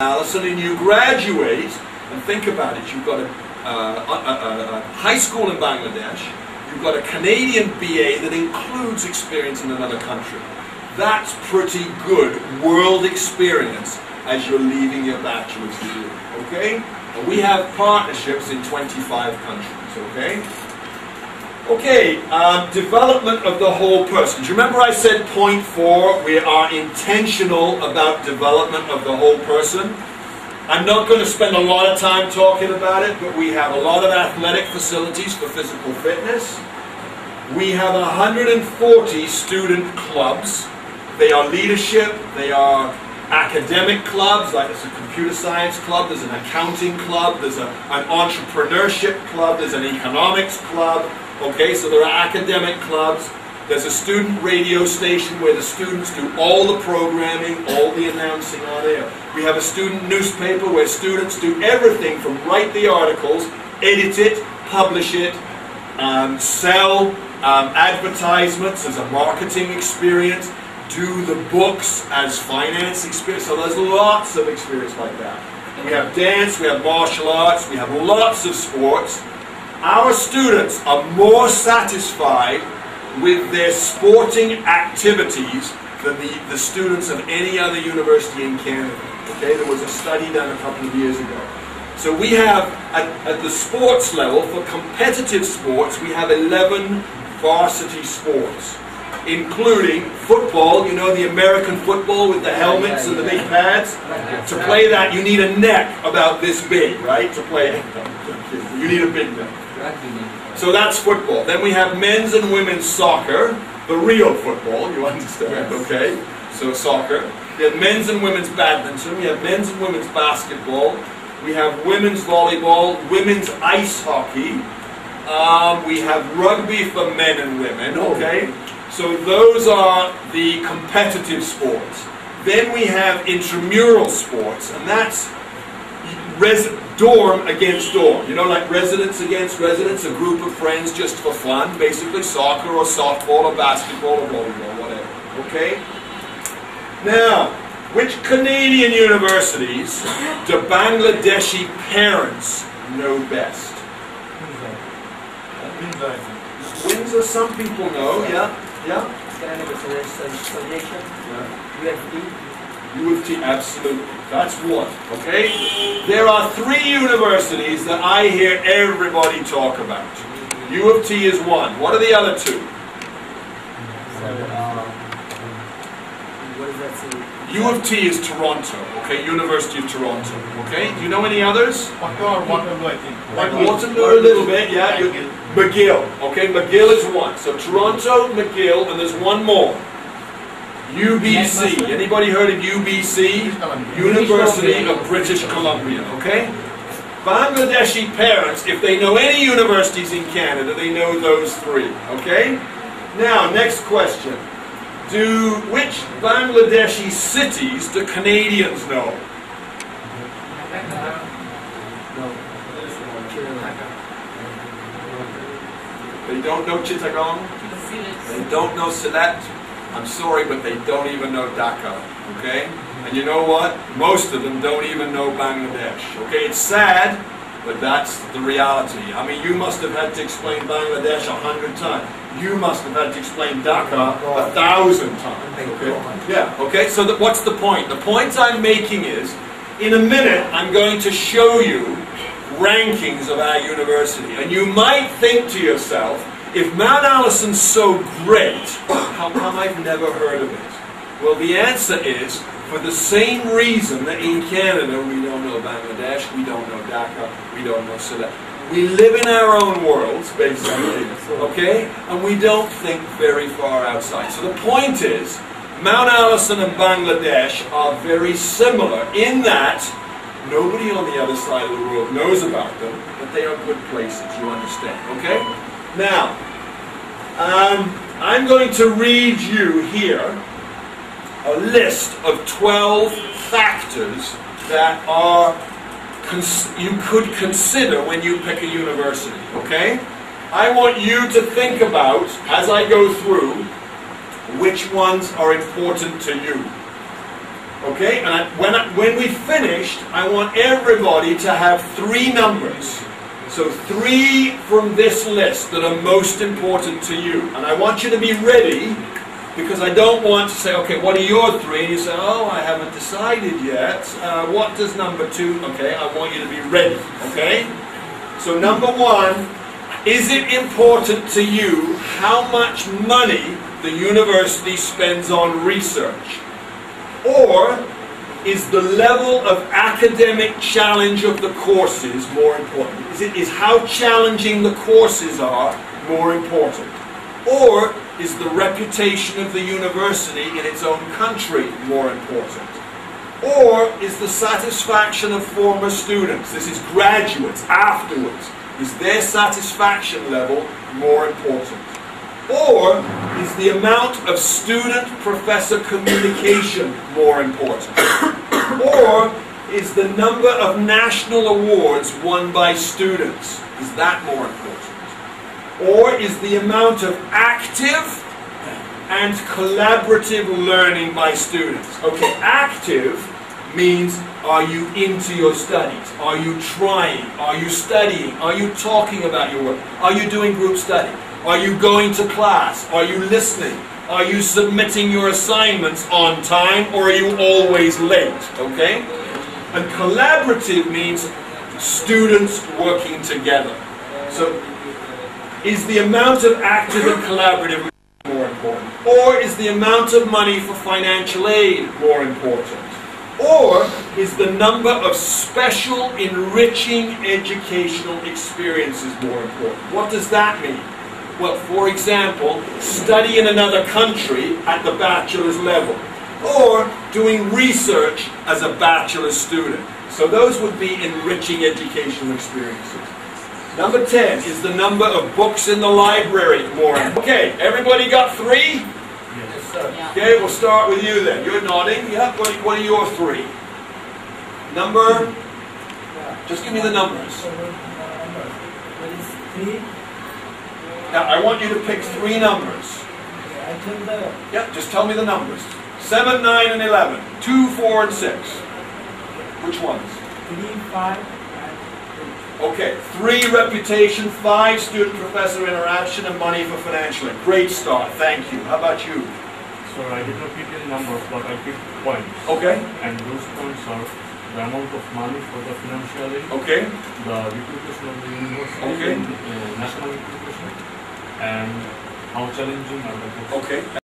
Allison, and you graduate, and think about it, you've got a high school in Bangladesh, you've got a Canadian BA that includes experience in another country. That's pretty good world experience as you're leaving your bachelor's degree, okay? And we have partnerships in 25 countries, okay? Okay, development of the whole person. Do you remember I said point 4, we are intentional about development of the whole person? I'm not going to spend a lot of time talking about it, but we have a lot of athletic facilities for physical fitness. We have 140 student clubs. They are leadership, they are academic clubs, like there's a computer science club, there's an accounting club, there's an entrepreneurship club, there's an economics club. Okay, so there are academic clubs. There's a student radio station where the students do all the programming, all the announcing on air. We have a student newspaper where students do everything from write the articles, edit it, publish it, sell advertisements as a marketing experience, do the books as finance experience. So there's lots of experience like that. We have dance, we have martial arts, we have lots of sports. Our students are more satisfied with their sporting activities than the students of any other university in Canada. Okay, there was a study done a couple of years ago. So we have, at the sports level, for competitive sports, we have 11 varsity sports, including football. You know, the American football with the helmets and the big pads? To play that, you need a neck about this big, right? To play it. You need a big neck. So that's football. Then we have men's and women's soccer, the real football, you understand, okay? So soccer. We have men's and women's badminton, we have men's and women's basketball, we have women's volleyball, women's ice hockey, we have rugby for men and women, okay? So those are the competitive sports. Then we have intramural sports, and that's dorm against dorm. You know, like residents against residents, a group of friends just for fun, basically soccer or softball or basketball or volleyball, whatever. Okay? Now, which Canadian universities do Bangladeshi parents know best? Windsor, some people know, yeah. U of T, absolutely. That's one, okay? There are 3 universities that I hear everybody talk about. U of T is one. What are the other 2? What does that say? U of T is Toronto, okay? University of Toronto, okay? Do you know any others? Waterloo, I think. Like Waterloo a little bit, yeah. McGill, okay? McGill is one. So Toronto, McGill, and there's one more. UBC. Anybody heard of UBC? University of British Columbia, okay? Bangladeshi parents, if they know any universities in Canada, they know those 3, okay? Now, next question. Which Bangladeshi cities do Canadians know? They don't know Chittagong? They don't know Sylhet? I'm sorry, but they don't even know Dhaka, okay? And you know what? Most of them don't even know Bangladesh, okay? It's sad, but that's the reality. I mean, you must have had to explain Bangladesh 100 times. You must have had to explain Dhaka 1,000 times, okay? Yeah, okay? So what's the point? The point I'm making is, in a minute, I'm going to show you rankings of our university. And you might think to yourself, if Mount Allison's so great, how come I've never heard of it? Well, the answer is, for the same reason that in Canada we don't know Bangladesh, we don't know Dhaka, we don't know Sylhet. We live in our own worlds, basically, okay? And we don't think very far outside. So the point is, Mount Allison and Bangladesh are very similar in that nobody on the other side of the world knows about them, but they are good places, you understand, okay? Now, I'm going to read you here a list of 12 factors that you could consider when you pick a university, okay? I want you to think about, as I go through, which ones are important to you. Okay, and when we finished, I want everybody to have 3 numbers. So 3 from this list that are most important to you. And I want you to be ready, because I don't want to say, okay, what are your 3? And you say, oh, I haven't decided yet. What does number 2? Okay, I want you to be ready. Okay? So number 1, is it important to you how much money the university spends on research? Or is the level of academic challenge of the courses more important? Is how challenging the courses are more important? Or is the reputation of the university in its own country more important? Or is the satisfaction of former students, this is graduates afterwards, is their satisfaction level more important? Or is the amount of student-professor communication more important? Or is the number of national awards won by students, is that more important? Or is the amount of active and collaborative learning by students? Okay, active means, are you into your studies? Are you trying? Are you studying? Are you talking about your work? Are you doing group study? Are you going to class? Are you listening? Are you submitting your assignments on time, or are you always late? Okay? And collaborative means students working together. So, is the amount of active and collaborative more important? Or is the amount of money for financial aid more important? Or is the number of special enriching educational experiences more important? What does that mean? Well, for example, study in another country at the bachelor's level, or doing research as a bachelor's student. So those would be enriching educational experiences. Number 10, is the number of books in the library more important? Okay, everybody got 3? Yes, sir. Okay, we'll start with you then. You're nodding. Yeah, what are your 3? Number? Just give me the numbers. What is 3? Now, I want you to pick 3 numbers. I told the... Yeah, just tell me the numbers. 7, 9, and 11. 2, 4, and 6. Which ones? 3, 5, and Okay, 3 reputation, 5 student-professor interaction, and money for financial aid. Great start, thank you. How about you? So I did not pick any numbers, but I picked points. Okay. And those points are the amount of money for the financial aid, Okay. the reputation of the university, Okay. national reputation, and how challenging are the books. Okay.